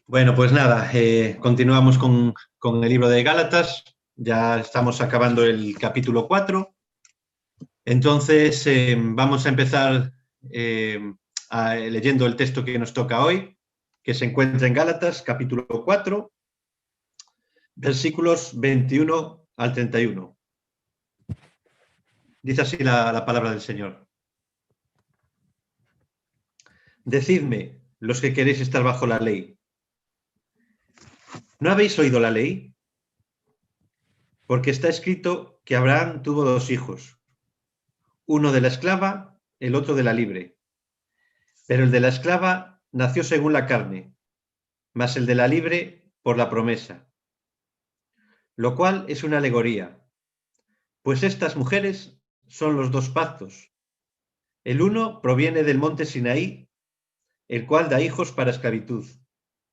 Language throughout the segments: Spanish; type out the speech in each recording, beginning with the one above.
Bueno, pues nada, continuamos con el libro de Gálatas. Ya estamos acabando el capítulo 4. Entonces, vamos a empezar leyendo el texto que nos toca hoy, que se encuentra en Gálatas, capítulo 4, versículos 21 al 31. Dice así la palabra del Señor. Decidme, los que queréis estar bajo la ley, ¿no habéis oído la ley? Porque está escrito que Abraham tuvo dos hijos, uno de la esclava, el otro de la libre. Pero el de la esclava nació según la carne, mas el de la libre por la promesa. Lo cual es una alegoría, pues estas mujeres son los dos pactos. El uno proviene del monte Sinaí, el cual da hijos para esclavitud.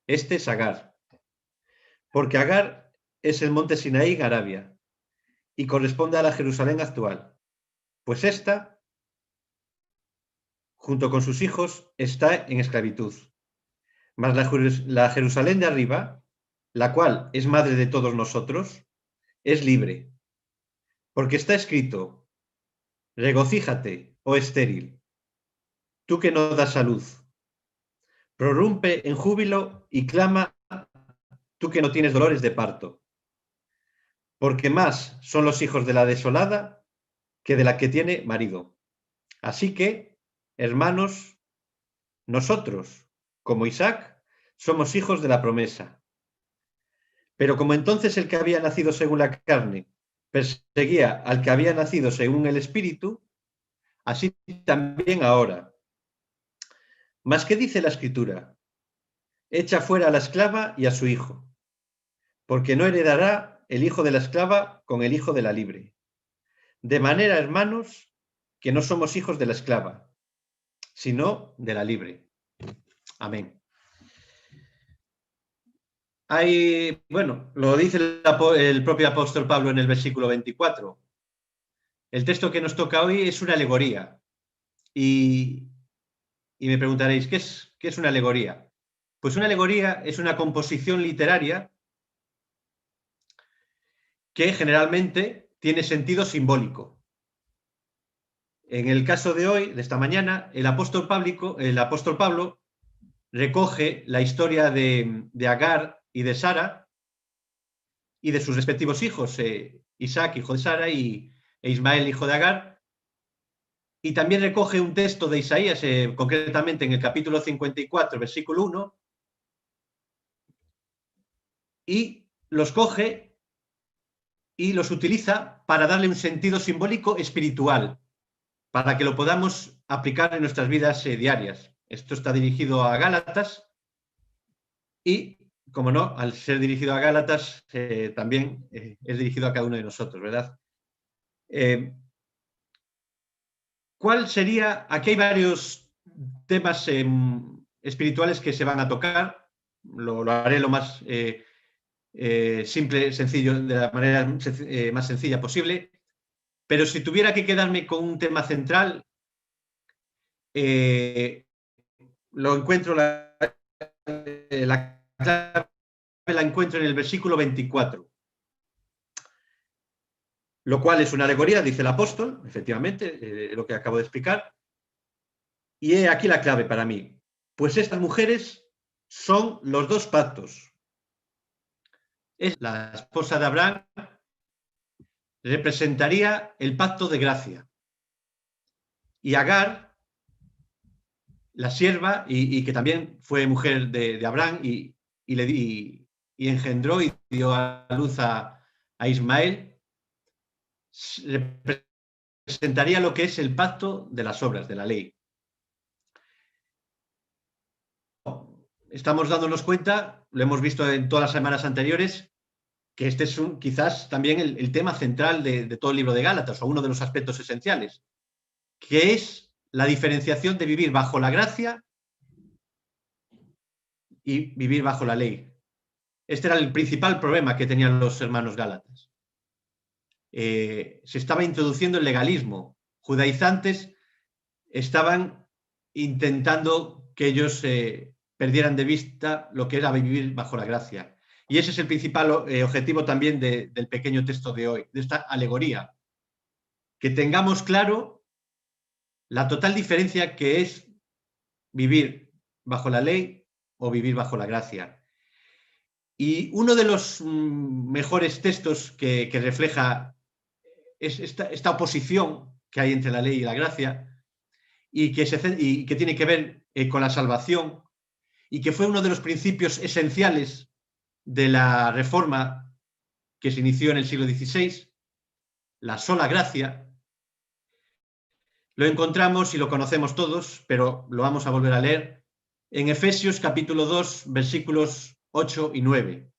Este es Agar. Porque Agar es el monte Sinaí en Arabia, y corresponde a la Jerusalén actual. Pues esta, junto con sus hijos, está en esclavitud. Mas la Jerusalén de arriba, la cual es madre de todos nosotros, es libre. Porque está escrito, regocíjate, oh estéril, tú que no das a luz. Prorrumpe en júbilo y clama, tú que no tienes dolores de parto. Porque más son los hijos de la desolada que de la que tiene marido. Así que, hermanos, nosotros, como Isaac, somos hijos de la promesa. Pero como entonces el que había nacido según la carne perseguía al que había nacido según el Espíritu, así también ahora. Mas, ¿qué dice la Escritura? Echa fuera a la esclava y a su hijo, porque no heredará el hijo de la esclava con el hijo de la libre. De manera, hermanos, que no somos hijos de la esclava, sino de la libre. Amén. Bueno, lo dice el propio apóstol Pablo en el versículo 24. El texto que nos toca hoy es una alegoría. Y me preguntaréis, ¿qué es una alegoría? Pues una alegoría es una composición literaria que generalmente tiene sentido simbólico. En el caso de hoy, de esta mañana, el apóstol Pablo recoge la historia de Agar y de Sara y de sus respectivos hijos, Isaac, hijo de Sara, e Ismael, hijo de Agar, y también recoge un texto de Isaías, concretamente en el capítulo 54, versículo 1, y los coge y los utiliza para darle un sentido simbólico espiritual, para que lo podamos aplicar en nuestras vidas diarias. Esto está dirigido a Gálatas y, como no, al ser dirigido a Gálatas, también es dirigido a cada uno de nosotros, ¿verdad? ¿Cuál sería? Aquí hay varios temas espirituales que se van a tocar. Lo haré lo más simple, sencillo, de la manera más sencilla posible. Pero si tuviera que quedarme con un tema central, lo encuentro, la clave la encuentro en el versículo 24, lo cual es una alegoría, dice el apóstol, efectivamente, lo que acabo de explicar. Y he aquí la clave para mí. Pues estas mujeres son los dos pactos. Es la esposa de Abraham, representaría el pacto de gracia. Y Agar, la sierva, y que también fue mujer de Abraham y engendró y dio a luz a Ismael, representaría lo que es el pacto de las obras, de la ley. Estamos dándonos cuenta, lo hemos visto en todas las semanas anteriores, que este es quizás también el tema central de todo el libro de Gálatas, o uno de los aspectos esenciales, que es la diferenciación de vivir bajo la gracia y vivir bajo la ley. Este era el principal problema que tenían los hermanos gálatas. Se estaba introduciendo el legalismo. Judaizantes estaban intentando que ellos perdieran de vista lo que era vivir bajo la gracia. Y ese es el principal objetivo también del pequeño texto de hoy, de esta alegoría. Que tengamos claro la total diferencia que es vivir bajo la ley o vivir bajo la gracia. Y uno de los mejores textos que refleja esta oposición que hay entre la ley y la gracia y que tiene que ver con la salvación y que fue uno de los principios esenciales de la reforma que se inició en el siglo XVI, la sola gracia, lo encontramos y lo conocemos todos, pero lo vamos a volver a leer en Efesios capítulo 2, versículos 8 y 9.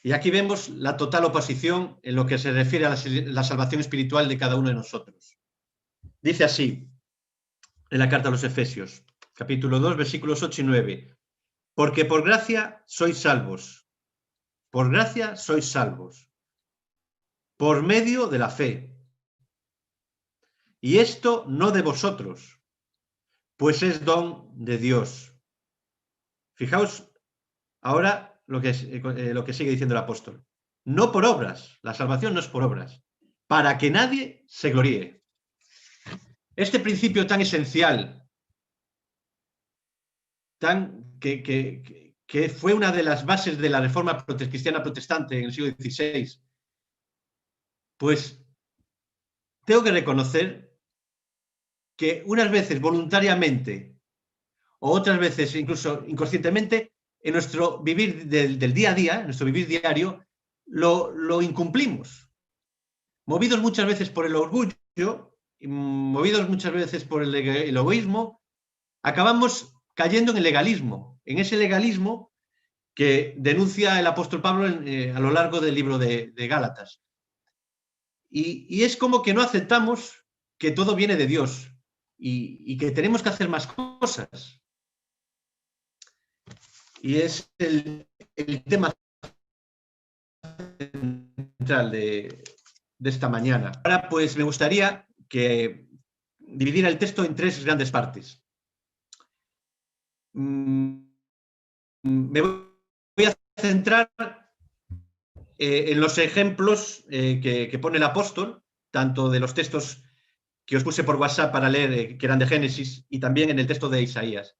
Y aquí vemos la total oposición en lo que se refiere a la salvación espiritual de cada uno de nosotros. Dice así, en la carta a los Efesios, capítulo 2, versículos 8 y 9. Porque por gracia sois salvos. Por gracia sois salvos. Por medio de la fe. Y esto no de vosotros, pues es don de Dios. Fijaos ahora lo que sigue diciendo el apóstol. No por obras, la salvación no es por obras, para que nadie se gloríe. Este principio tan esencial, que fue una de las bases de la reforma cristiana protestante en el siglo XVI, pues tengo que reconocer que unas veces voluntariamente o otras veces incluso inconscientemente en nuestro vivir del día a día, en nuestro vivir diario, lo incumplimos. Movidos muchas veces por el orgullo, movidos muchas veces por el egoísmo, acabamos cayendo en el legalismo, en ese legalismo que denuncia el apóstol Pablo a lo largo del libro de Gálatas. Y es como que no aceptamos que todo viene de Dios y que tenemos que hacer más cosas. Y es el tema central de esta mañana. Ahora, pues me gustaría que dividiera el texto en tres grandes partes. Me voy a centrar en los ejemplos que pone el apóstol, tanto de los textos que os puse por WhatsApp para leer, que eran de Génesis, y también en el texto de Isaías.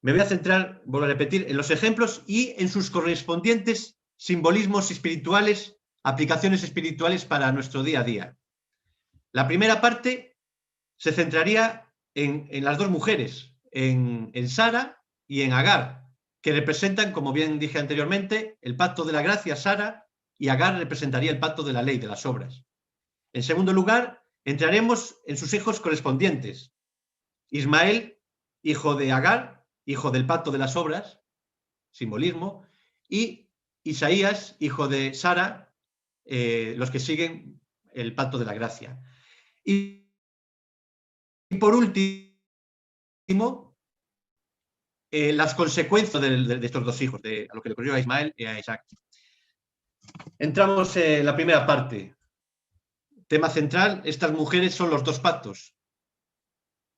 Me voy a centrar, vuelvo a repetir, en los ejemplos y en sus correspondientes simbolismos espirituales, aplicaciones espirituales para nuestro día a día. La primera parte se centraría en las dos mujeres, en Sara y en Agar, que representan, como bien dije anteriormente, el pacto de la gracia, Sara, y Agar representaría el pacto de la ley, de las obras. En segundo lugar, entraremos en sus hijos correspondientes. Ismael, hijo de Agar, hijo del pacto de las obras, simbolismo, y Isaías, hijo de Sara, los que siguen el pacto de la gracia. Y por último, las consecuencias de estos dos hijos, a lo que le ocurrió a Ismael y a Isaac. Entramos en la primera parte. Tema central, estas mujeres son los dos pactos.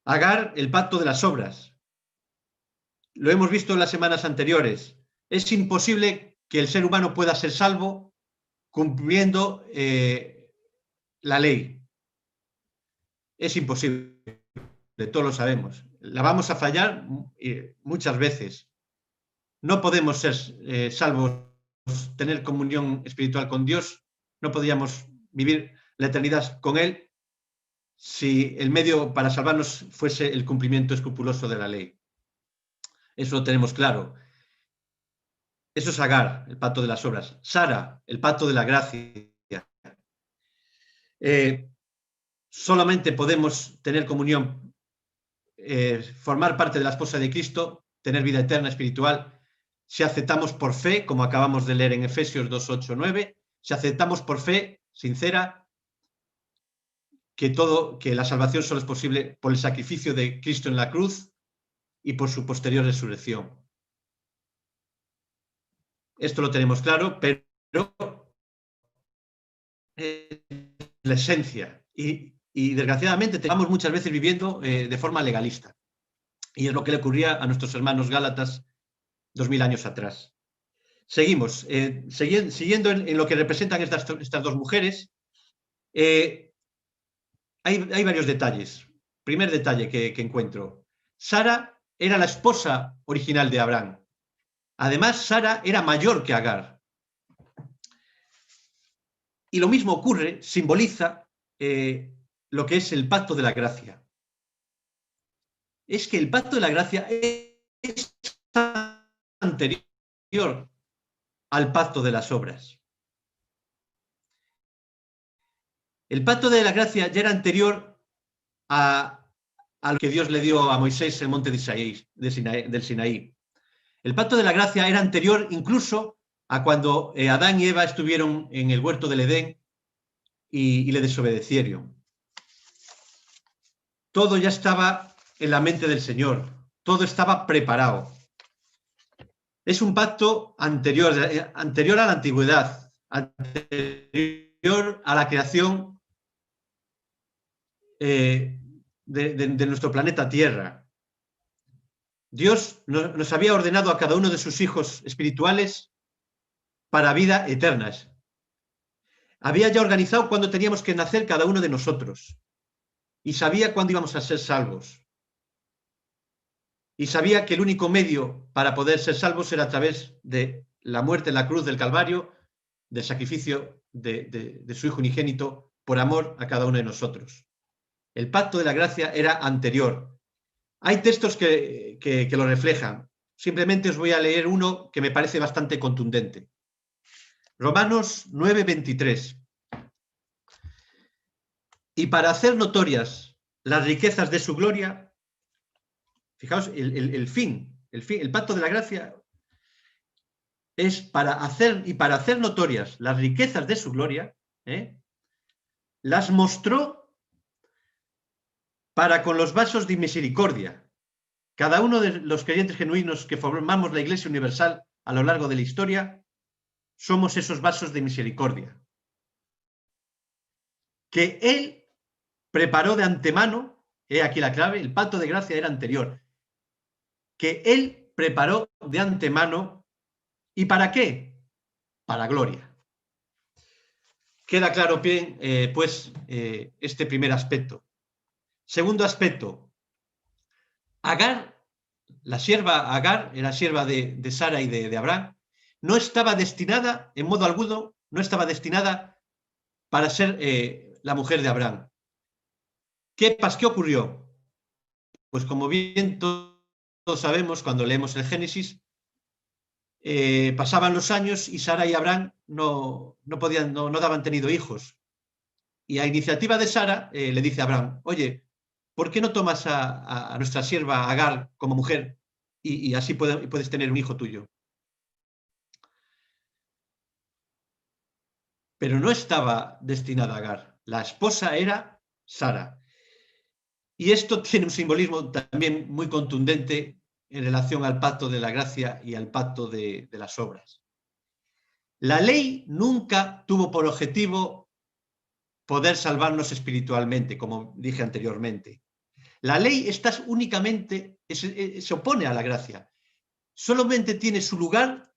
Agar, el pacto de las obras. Lo hemos visto en las semanas anteriores. Es imposible que el ser humano pueda ser salvo cumpliendo la ley. Es imposible, todos lo sabemos. La vamos a fallar muchas veces. No podemos ser salvos, tener comunión espiritual con Dios, no podríamos vivir la eternidad con Él si el medio para salvarnos fuese el cumplimiento escrupuloso de la ley. Eso lo tenemos claro. Eso es Agar, el pacto de las obras. Sara, el pacto de la gracia. Solamente podemos tener comunión, formar parte de la esposa de Cristo, tener vida eterna espiritual, si aceptamos por fe, como acabamos de leer en Efesios 2, 8, 9, si aceptamos por fe sincera que la salvación solo es posible por el sacrificio de Cristo en la cruz y por su posterior resurrección. Esto lo tenemos claro, pero la esencia. Y desgraciadamente estamos muchas veces viviendo de forma legalista. Y es lo que le ocurría a nuestros hermanos gálatas 2000 años atrás. Seguimos. Siguiendo en lo que representan estas dos mujeres, hay varios detalles. Primer detalle que encuentro. Sara era la esposa original de Abraham. Además, Sara era mayor que Agar. Y lo mismo ocurre, simboliza lo que es el pacto de la gracia. Es que el pacto de la gracia es anterior al pacto de las obras. El pacto de la gracia ya era anterior a lo que Dios le dio a Moisés en el monte del Sinaí. El pacto de la gracia era anterior incluso a cuando Adán y Eva estuvieron en el huerto del Edén y le desobedecieron. Todo ya estaba en la mente del Señor, todo estaba preparado. Es un pacto anterior a la antigüedad, anterior a la creación de nuestro planeta Tierra. Dios nos había ordenado a cada uno de sus hijos espirituales para vida eternas. Había ya organizado cuándo teníamos que nacer cada uno de nosotros. Y sabía cuándo íbamos a ser salvos. Y sabía que el único medio para poder ser salvos era a través de la muerte en la cruz del Calvario, del sacrificio de su Hijo unigénito por amor a cada uno de nosotros. El pacto de la gracia era anterior. Hay textos que lo reflejan. Simplemente os voy a leer uno que me parece bastante contundente. Romanos 9:23. Y para hacer notorias las riquezas de su gloria, fijaos, el pacto de la gracia es para hacer notorias las riquezas de su gloria, las mostró para con los vasos de misericordia. Cada uno de los creyentes genuinos que formamos la Iglesia Universal a lo largo de la historia, somos esos vasos de misericordia. Que Él preparó de antemano, aquí la clave, el pacto de gracia era anterior, que Él preparó de antemano, ¿y para qué? Para gloria. Queda claro bien, pues, este primer aspecto. Segundo aspecto, Agar, la sierva Agar, era sierva de Sara y de Abraham, no estaba destinada, en modo alguno, no estaba destinada para ser la mujer de Abraham. ¿Qué ocurrió? Pues como bien todos sabemos, cuando leemos el Génesis, pasaban los años y Sara y Abraham no daban tenido hijos. Y a iniciativa de Sara le dice a Abraham, oye, ¿por qué no tomas a nuestra sierva Agar como mujer y así puedes tener un hijo tuyo? Pero no estaba destinada a Agar. La esposa era Sara. Y esto tiene un simbolismo también muy contundente en relación al pacto de la gracia y al pacto de las obras. La ley nunca tuvo por objetivo poder salvarnos espiritualmente, como dije anteriormente. La ley únicamente se opone a la gracia. Solamente tiene su lugar,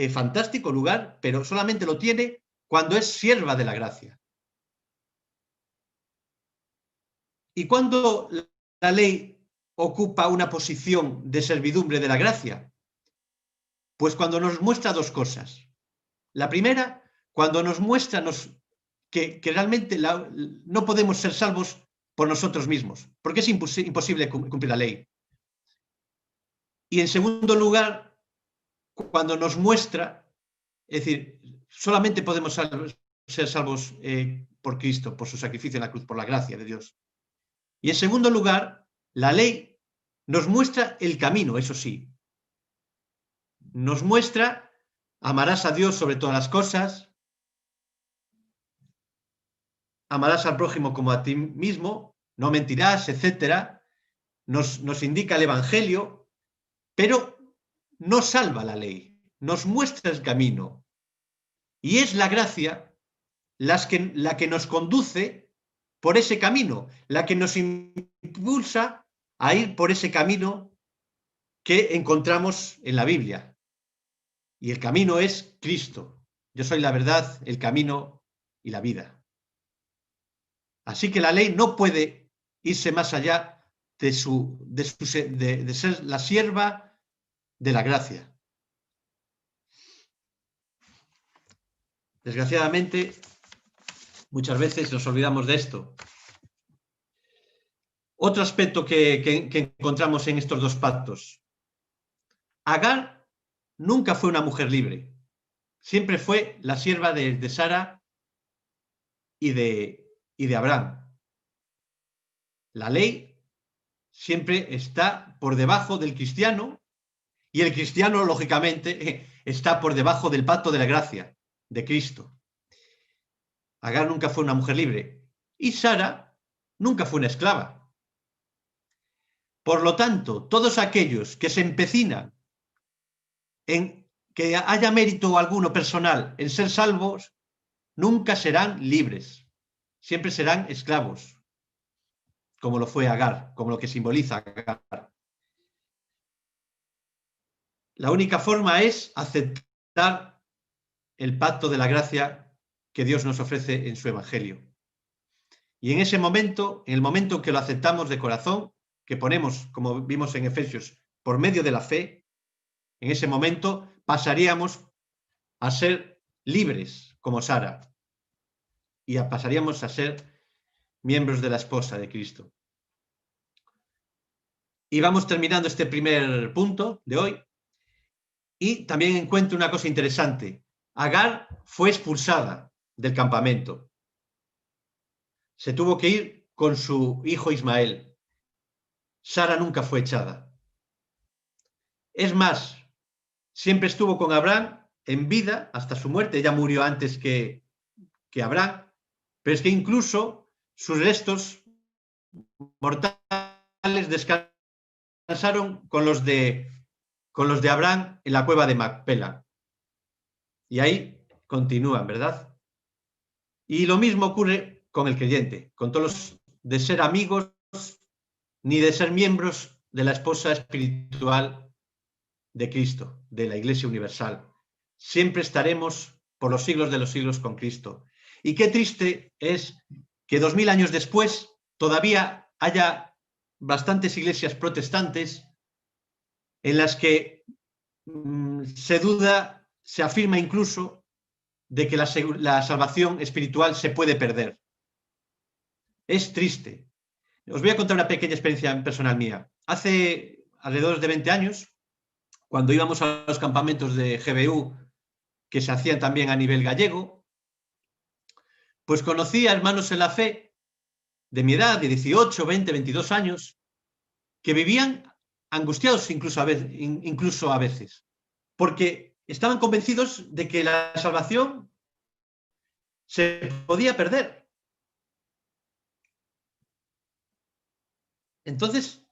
fantástico lugar, pero solamente lo tiene cuando es sierva de la gracia. ¿Y cuando la ley ocupa una posición de servidumbre de la gracia? Pues cuando nos muestra dos cosas. La primera, cuando nos muestra que realmente no podemos ser salvos por nosotros mismos, porque es imposible cumplir la ley. Y en segundo lugar, cuando nos muestra, es decir, solamente podemos ser salvos por Cristo, por su sacrificio en la cruz, por la gracia de Dios. Y en segundo lugar, la ley nos muestra el camino, eso sí. Nos muestra, amarás a Dios sobre todas las cosas, amarás al prójimo como a ti mismo, no mentirás, etc. Nos indica el Evangelio, pero no salva la ley, nos muestra el camino. Y es la gracia la que nos conduce por ese camino, la que nos impulsa a ir por ese camino que encontramos en la Biblia. Y el camino es Cristo. Yo soy la verdad, el camino y la vida. Así que la ley no puede irse más allá de ser la sierva de la gracia. Desgraciadamente, muchas veces nos olvidamos de esto. Otro aspecto que encontramos en estos dos pactos. Agar nunca fue una mujer libre. Siempre fue la sierva de Sara y de Abraham. La ley siempre está por debajo del cristiano y el cristiano, lógicamente, está por debajo del pacto de la gracia de Cristo. Agar nunca fue una mujer libre y Sara nunca fue una esclava. Por lo tanto, todos aquellos que se empecinan en que haya mérito alguno personal en ser salvos, nunca serán libres. Siempre serán esclavos, como lo fue Agar, como lo que simboliza Agar. La única forma es aceptar el pacto de la gracia que Dios nos ofrece en su Evangelio. Y en ese momento, en el momento que lo aceptamos de corazón, que ponemos, como vimos en Efesios, por medio de la fe, en ese momento pasaríamos a ser libres como Sara y pasaríamos a ser miembros de la esposa de Cristo. Y vamos terminando este primer punto de hoy. Y también encuentro una cosa interesante. Agar fue expulsada del campamento. Se tuvo que ir con su hijo Ismael. Sara nunca fue echada. Es más, siempre estuvo con Abraham en vida hasta su muerte. Ella murió antes que Abraham, pero es que incluso sus restos mortales descansaron con los de Abraham en la cueva de Macpela. Y ahí continúan, ¿verdad? Y lo mismo ocurre con el creyente, con todos los de ser amigos ni de ser miembros de la esposa espiritual de Cristo, de la Iglesia Universal. Siempre estaremos por los siglos de los siglos con Cristo. Y qué triste es que 2000 años después todavía haya bastantes iglesias protestantes en las que se duda, se afirma incluso de que la salvación espiritual se puede perder. Es triste. Os voy a contar una pequeña experiencia personal mía. Hace alrededor de 20 años, cuando íbamos a los campamentos de GBU, que se hacían también a nivel gallego, pues conocí a hermanos en la fe de mi edad, de 18, 20, 22 años, que vivían angustiados incluso a veces, porque estaban convencidos de que la salvación se podía perder. Entonces,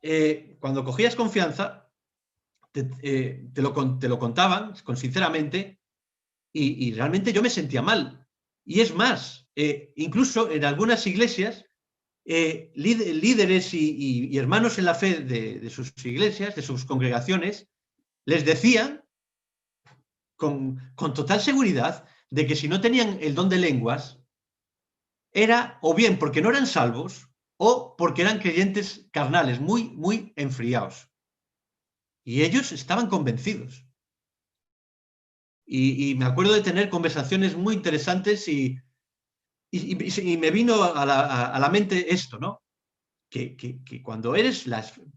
cuando cogías confianza, te lo contaban sinceramente y realmente yo me sentía mal. Y es más, incluso en algunas iglesias, líderes y hermanos en la fe de sus iglesias, de sus congregaciones, les decían con total seguridad de que si no tenían el don de lenguas, era o bien porque no eran salvos o porque eran creyentes carnales, muy, muy enfriados. Y ellos estaban convencidos. Y me acuerdo de tener conversaciones muy interesantes y me vino a la mente esto, ¿no? Que cuando eres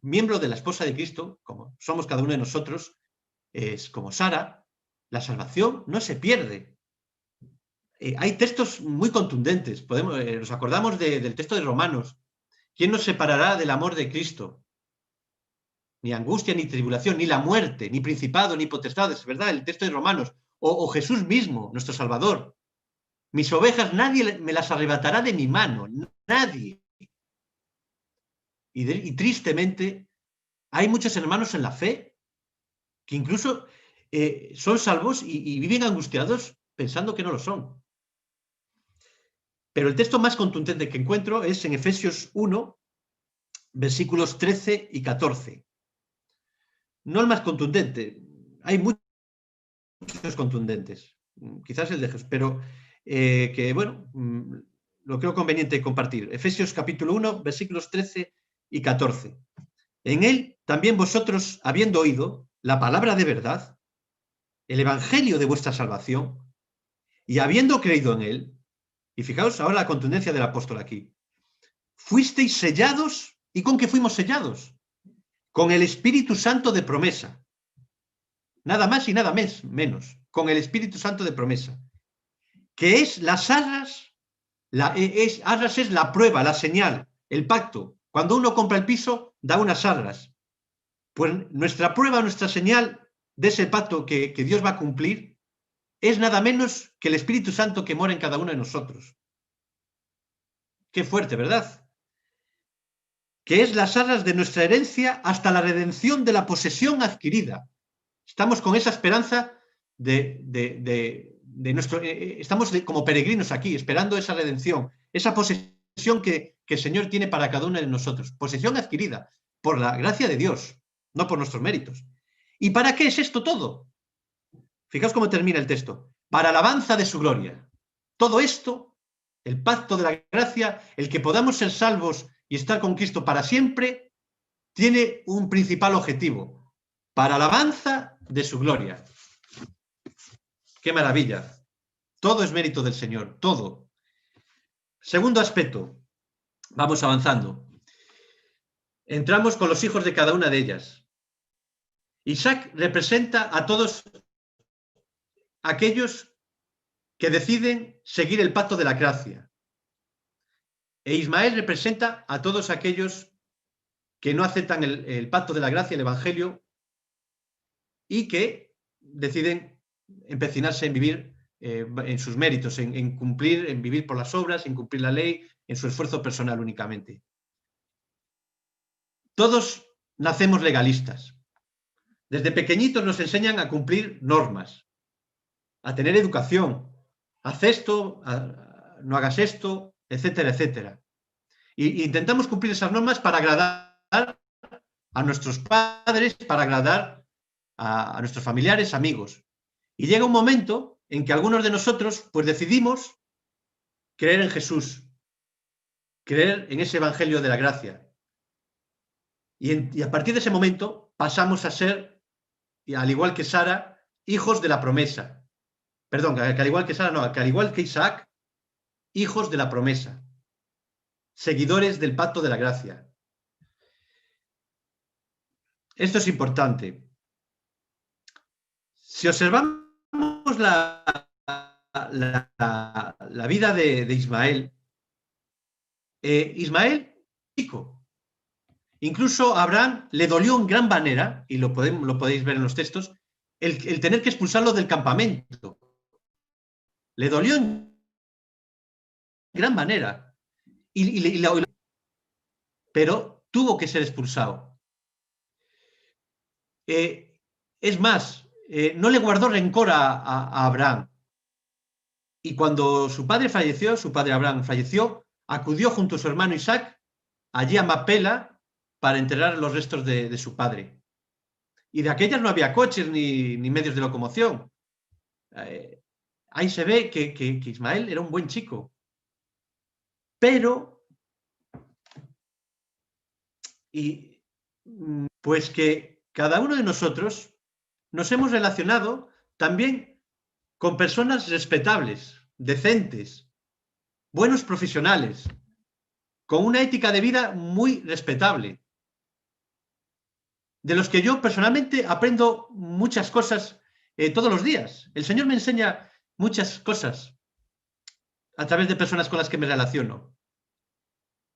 miembro de la esposa de Cristo, como somos cada uno de nosotros, es como Sara, la salvación no se pierde. Hay textos muy contundentes. Nos acordamos del texto de Romanos. ¿Quién nos separará del amor de Cristo? Ni angustia, ni tribulación, ni la muerte, ni principado, ni potestades, ¿verdad? El texto de Romanos. O Jesús mismo, nuestro Salvador. Mis ovejas nadie me las arrebatará de mi mano. Nadie. Y tristemente, hay muchos hermanos en la fe que incluso son salvos y viven angustiados pensando que no lo son. Pero el texto más contundente que encuentro es en Efesios 1, versículos 13 y 14. No el más contundente, hay muchos contundentes, quizás el de Jesús, pero que, bueno, lo creo conveniente compartir. Efesios capítulo 1, versículos 13 y 14. En él también vosotros, habiendo oído la palabra de verdad, el evangelio de vuestra salvación, y habiendo creído en él, y fijaos ahora la contundencia del apóstol aquí, fuisteis sellados. ¿Y con qué fuimos sellados? Con el Espíritu Santo de promesa. Nada más y nada menos. Con el Espíritu Santo de promesa. Que es las arras, arras es la prueba, la señal, el pacto. Cuando uno compra el piso, da unas arras. Pues nuestra prueba, nuestra señal de ese pacto que Dios va a cumplir, es nada menos que el Espíritu Santo que mora en cada uno de nosotros. Qué fuerte, ¿verdad? Que es las arras de nuestra herencia hasta la redención de la posesión adquirida. Estamos con esa esperanza de nuestro... estamos como peregrinos aquí, esperando esa redención, esa posesión que el Señor tiene para cada uno de nosotros. Posesión adquirida por la gracia de Dios, no por nuestros méritos. ¿Y para qué es esto todo? Fijaos cómo termina el texto. Para alabanza de su gloria. Todo esto, el pacto de la gracia, el que podamos ser salvos y estar con Cristo para siempre, tiene un principal objetivo, para alabanza de su gloria. ¡Qué maravilla! Todo es mérito del Señor, todo. Segundo aspecto, vamos avanzando. Entramos con los hijos de cada una de ellas. Isaac representa a todos aquellos que deciden seguir el pacto de la gracia. E Ismael representa a todos aquellos que no aceptan el pacto de la gracia, el evangelio, y que deciden empecinarse en vivir en sus méritos, en cumplir, en vivir por las obras, en cumplir la ley, en su esfuerzo personal únicamente. Todos nacemos legalistas. Desde pequeñitos nos enseñan a cumplir normas, a tener educación, haz esto, no hagas esto, etcétera, etcétera. Y intentamos cumplir esas normas para agradar a nuestros padres, para agradar a nuestros familiares, amigos. Y llega un momento en que algunos de nosotros pues decidimos creer en Jesús, creer en ese evangelio de la gracia. Y a partir de ese momento pasamos a ser, al igual que Sara, hijos de la promesa. Perdón, que al igual que Sara, no, que al igual que Isaac, hijos de la promesa, seguidores del pacto de la gracia. Esto es importante. Si observamos la vida de Ismael, Ismael, chico. Incluso a Abraham le dolió en gran manera, y lo podéis ver en los textos, el tener que expulsarlo del campamento. Le dolió en gran manera. Pero tuvo que ser expulsado. Es más, no le guardó rencor a Abraham. Y cuando su padre falleció, su padre Abraham falleció, acudió junto a su hermano Isaac allí a Macpela para enterrar los restos de su padre. Y de aquellas no había coches ni medios de locomoción. Ahí se ve que Ismael era un buen chico. Pero, pues que cada uno de nosotros nos hemos relacionado también con personas respetables, decentes, buenos profesionales, con una ética de vida muy respetable, de los que yo personalmente aprendo muchas cosas todos los días. El Señor me enseña muchas cosas a través de personas con las que me relaciono,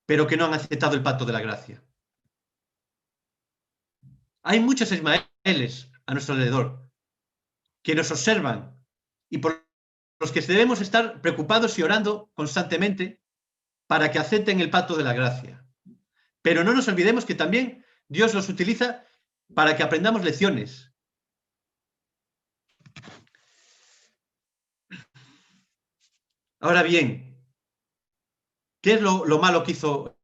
pero que no han aceptado el pacto de la gracia. Hay muchos Ismaeles a nuestro alrededor que nos observan y por los que debemos estar preocupados y orando constantemente para que acepten el pacto de la gracia. Pero no nos olvidemos que también Dios los utiliza para que aprendamos lecciones. Ahora bien, ¿qué es lo malo que hizo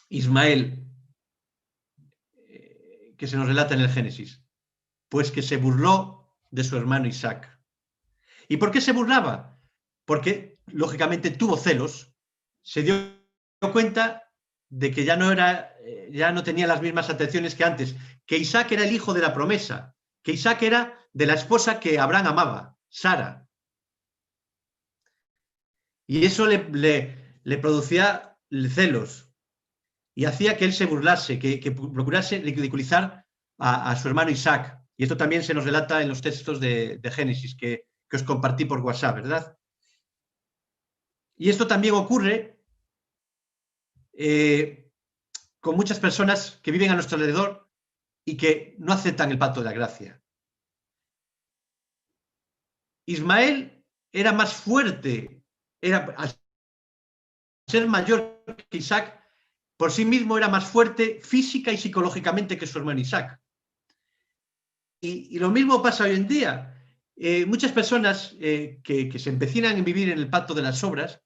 Ismael, que se nos relata en el Génesis? Pues que se burló de su hermano Isaac. ¿Y por qué se burlaba? Porque, lógicamente, tuvo celos, se dio cuenta de que ya no tenía las mismas atenciones que antes, que Isaac era el hijo de la promesa, que Isaac era de la esposa que Abraham amaba, Sara. Y eso le producía celos y hacía que él se burlase, que procurase ridiculizar a su hermano Isaac. Y esto también se nos relata en los textos de Génesis que os compartí por WhatsApp, ¿verdad? Y esto también ocurre con muchas personas que viven a nuestro alrededor y que no aceptan el pacto de la gracia. Ismael era más fuerte, al ser mayor que Isaac, por sí mismo era más fuerte física y psicológicamente que su hermano Isaac. Y lo mismo pasa hoy en día. Muchas personas que se empecinan en vivir en el pacto de las obras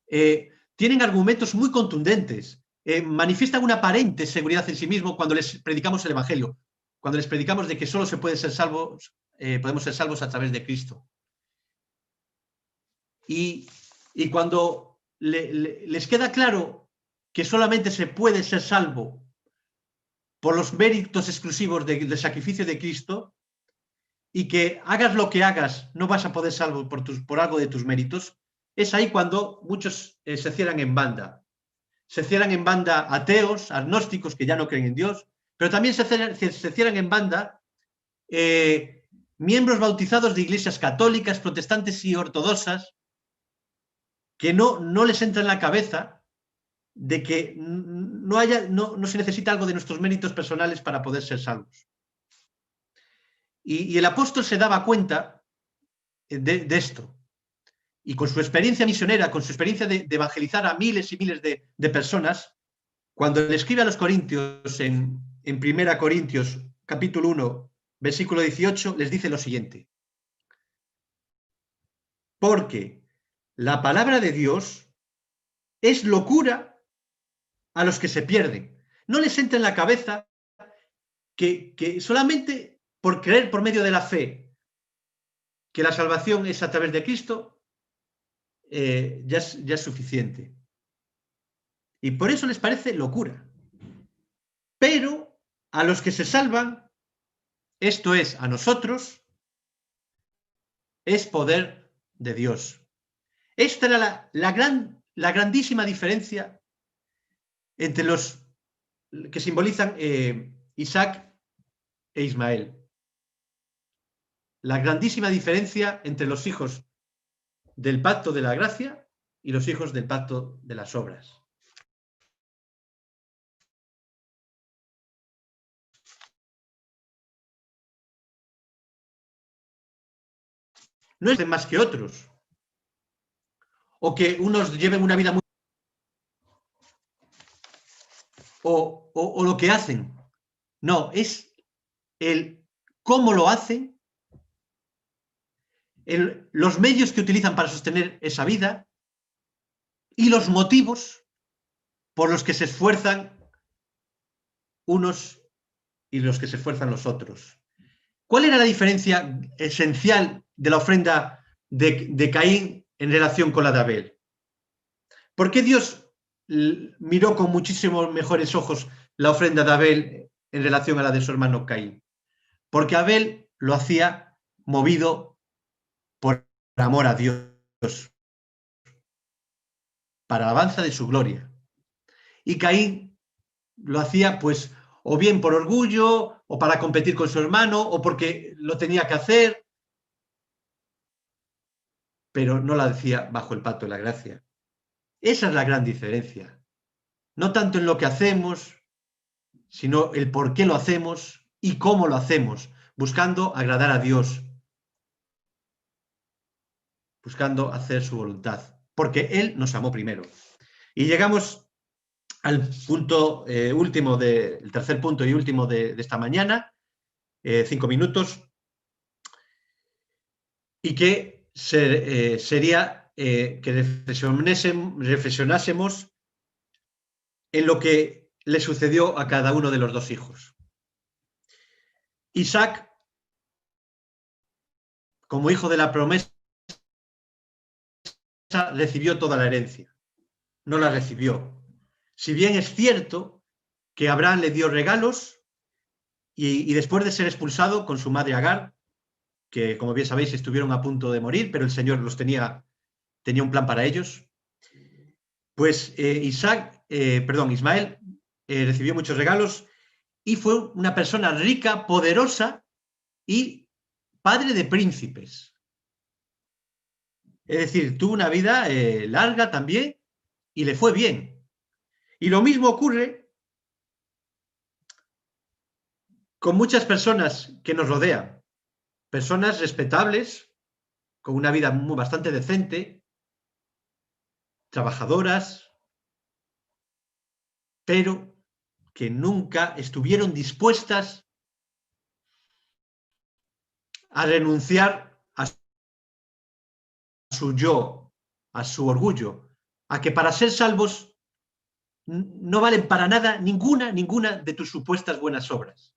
tienen argumentos muy contundentes, manifiestan una aparente seguridad en sí mismo cuando les predicamos el Evangelio, cuando les predicamos de que solo se puede ser salvos, podemos ser salvos a través de Cristo. Y cuando les queda claro que solamente se puede ser salvo por los méritos exclusivos del sacrificio de Cristo, y que hagas lo que hagas, no vas a poder salvo por algo de tus méritos, es ahí cuando muchos se cierran en banda. Se cierran en banda ateos, agnósticos que ya no creen en Dios, pero también se cierran en banda miembros bautizados de iglesias católicas, protestantes y ortodoxas, que no les entra en la cabeza de que no se necesita algo de nuestros méritos personales para poder ser salvos. Y el apóstol se daba cuenta de esto. Y con su experiencia misionera, con su experiencia de evangelizar a miles y miles de personas, cuando le escribe a los Corintios en 1 Corintios capítulo 1, versículo 18, les dice lo siguiente: porque la palabra de Dios es locura a los que se pierden. No les entra en la cabeza que solamente por creer por medio de la fe que la salvación es a través de Cristo, ya es suficiente. Y por eso les parece locura. Pero a los que se salvan, esto es, a nosotros, es poder de Dios. Esta era la grandísima diferencia entre los que simbolizan Isaac e Ismael. La grandísima diferencia entre los hijos del pacto de la gracia y los hijos del pacto de las obras. No es más que otros, o que unos lleven una vida muy... o lo que hacen. No, es el cómo lo hacen, los medios que utilizan para sostener esa vida y los motivos por los que se esfuerzan unos y los que se esfuerzan los otros. ¿Cuál era la diferencia esencial de la ofrenda de Caín en relación con la de Abel? ¿Por qué Dios miró con muchísimos mejores ojos la ofrenda de Abel en relación a la de su hermano Caín? Porque Abel lo hacía movido por amor a Dios, para alabanza de su gloria. Y Caín lo hacía, pues, o bien por orgullo, o para competir con su hermano, o porque lo tenía que hacer, pero no la decía bajo el pacto de la gracia. Esa es la gran diferencia. No tanto en lo que hacemos, sino el por qué lo hacemos y cómo lo hacemos, buscando agradar a Dios, buscando hacer su voluntad, porque Él nos amó primero. Y llegamos al punto último, el tercer punto y último de esta mañana, 5 minutos, y que sería que reflexionásemos en lo que le sucedió a cada uno de los dos hijos. Isaac, como hijo de la promesa, recibió toda la herencia. No la recibió. Si bien es cierto que Abraham le dio regalos y después de ser expulsado con su madre Agar, que como bien sabéis estuvieron a punto de morir, pero el Señor los tenía un plan para ellos, pues Ismael recibió muchos regalos y fue una persona rica, poderosa y padre de príncipes. Es decir, tuvo una vida larga también y le fue bien. Y lo mismo ocurre con muchas personas que nos rodean, personas respetables, con una vida bastante decente, trabajadoras, pero que nunca estuvieron dispuestas a renunciar a su yo, a su orgullo, a que para ser salvos no valen para nada ninguna de tus supuestas buenas obras.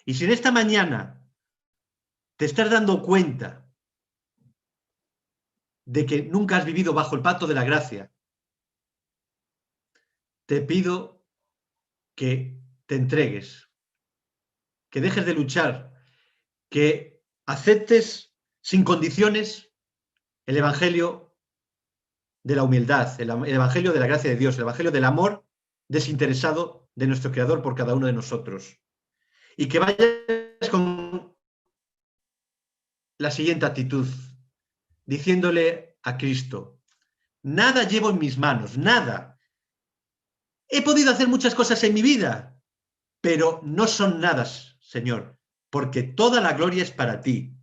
Y si en esta mañana te estás dando cuenta de que nunca has vivido bajo el pacto de la gracia, te pido que te entregues, que dejes de luchar, que aceptes sin condiciones el evangelio de la humildad, el evangelio de la gracia de Dios, el evangelio del amor desinteresado de nuestro Creador por cada uno de nosotros. Y que vayas con la siguiente actitud, diciéndole a Cristo: nada llevo en mis manos, nada. He podido hacer muchas cosas en mi vida, pero no son nada, Señor, porque toda la gloria es para ti.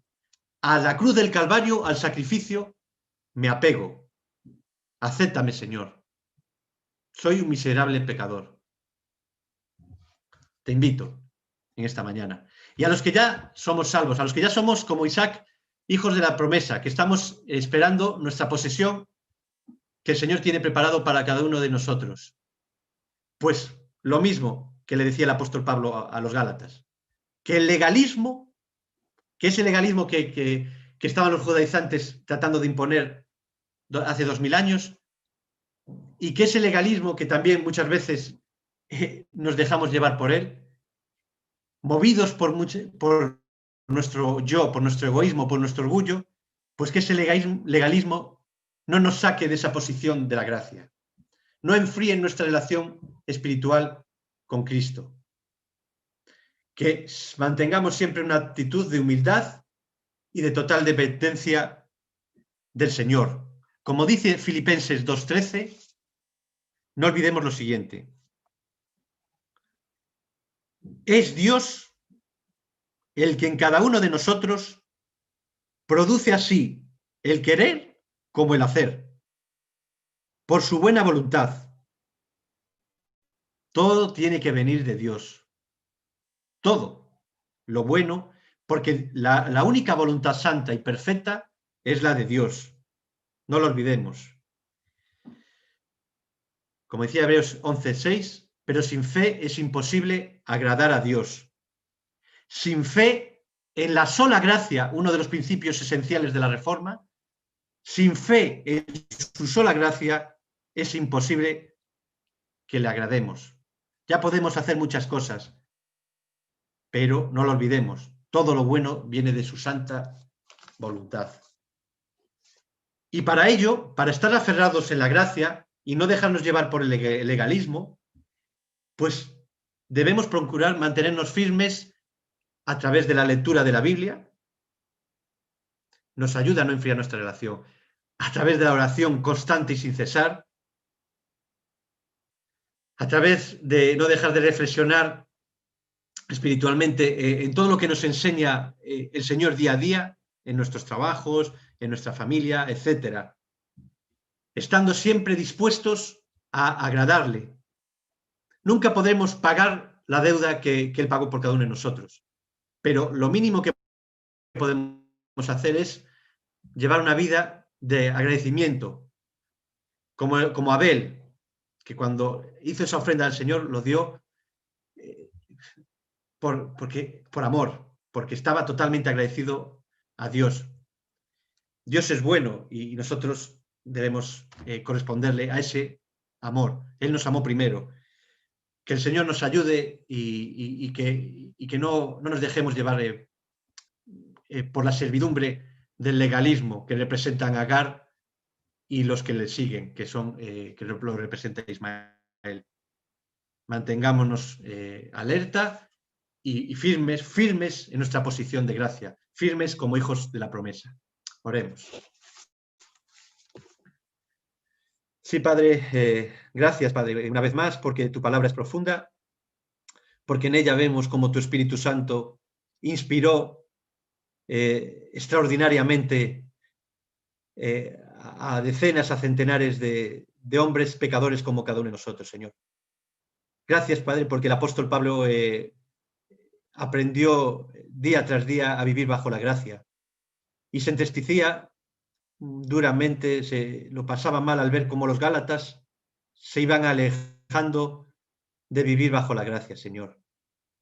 A la cruz del Calvario, al sacrificio, me apego. Acéptame, Señor. Soy un miserable pecador. Te invito en esta mañana. Y a los que ya somos salvos, a los que ya somos como Isaac, hijos de la promesa, que estamos esperando nuestra posesión que el Señor tiene preparado para cada uno de nosotros. Pues lo mismo que le decía el apóstol Pablo a los Gálatas, que el legalismo, que ese legalismo que estaban los judaizantes tratando de imponer hace 2000 años, y que ese legalismo que también muchas veces nos dejamos llevar por él, movidos por nuestro yo, por nuestro egoísmo, por nuestro orgullo, pues que ese legalismo no nos saque de esa posición de la gracia, no enfríe nuestra relación espiritual con Cristo. Que mantengamos siempre una actitud de humildad y de total dependencia del Señor. Como dice Filipenses 2:13, no olvidemos lo siguiente: es Dios el que en cada uno de nosotros produce así el querer como el hacer, por su buena voluntad. Todo tiene que venir de Dios. Todo lo bueno, porque la única voluntad santa y perfecta es la de Dios. No lo olvidemos. Como decía Hebreos 11:6, pero sin fe es imposible agradar a Dios. Sin fe en la sola gracia, uno de los principios esenciales de la Reforma, sin fe en su sola gracia es imposible que le agrademos. Ya podemos hacer muchas cosas, pero no lo olvidemos, todo lo bueno viene de su santa voluntad. Y para ello, para estar aferrados en la gracia y no dejarnos llevar por el legalismo, pues debemos procurar mantenernos firmes a través de la lectura de la Biblia. Nos ayuda a no enfriar nuestra relación. A través de la oración constante y sin cesar. A través de no dejar de reflexionar espiritualmente en todo lo que nos enseña el Señor día a día, en nuestros trabajos, en nuestra familia, etc. Estando siempre dispuestos a agradarle. Nunca podremos pagar la deuda que Él pagó por cada uno de nosotros, pero lo mínimo que podemos hacer es llevar una vida de agradecimiento, como Abel, que cuando hizo esa ofrenda al Señor lo dio por amor, porque estaba totalmente agradecido a Dios. Dios es bueno y nosotros debemos corresponderle a ese amor. Él nos amó primero. Que el Señor nos ayude y que no nos dejemos llevar por la servidumbre del legalismo que representan a Agar y los que le siguen, que lo representa Ismael. Mantengámonos alerta y firmes en nuestra posición de gracia, firmes como hijos de la promesa. Oremos. Sí, Padre, gracias, Padre, una vez más, porque tu palabra es profunda, porque en ella vemos cómo tu Espíritu Santo inspiró extraordinariamente a decenas, a centenares de hombres pecadores como cada uno de nosotros, Señor. Gracias, Padre, porque el apóstol Pablo aprendió día tras día a vivir bajo la gracia y se entristecía duramente, lo pasaba mal al ver cómo los gálatas se iban alejando de vivir bajo la gracia, Señor.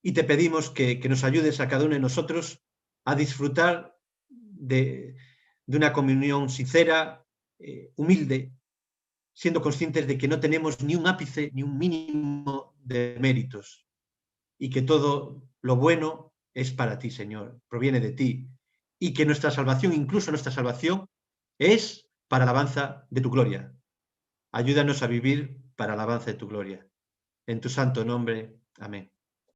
Y te pedimos que nos ayudes a cada uno de nosotros a disfrutar de una comunión sincera, humilde, siendo conscientes de que no tenemos ni un ápice, ni un mínimo de méritos, y que todo lo bueno es para ti, Señor, proviene de ti, y que nuestra salvación, incluso nuestra salvación, es para alabanza de tu gloria. Ayúdanos a vivir para alabanza de tu gloria. En tu santo nombre. Amén.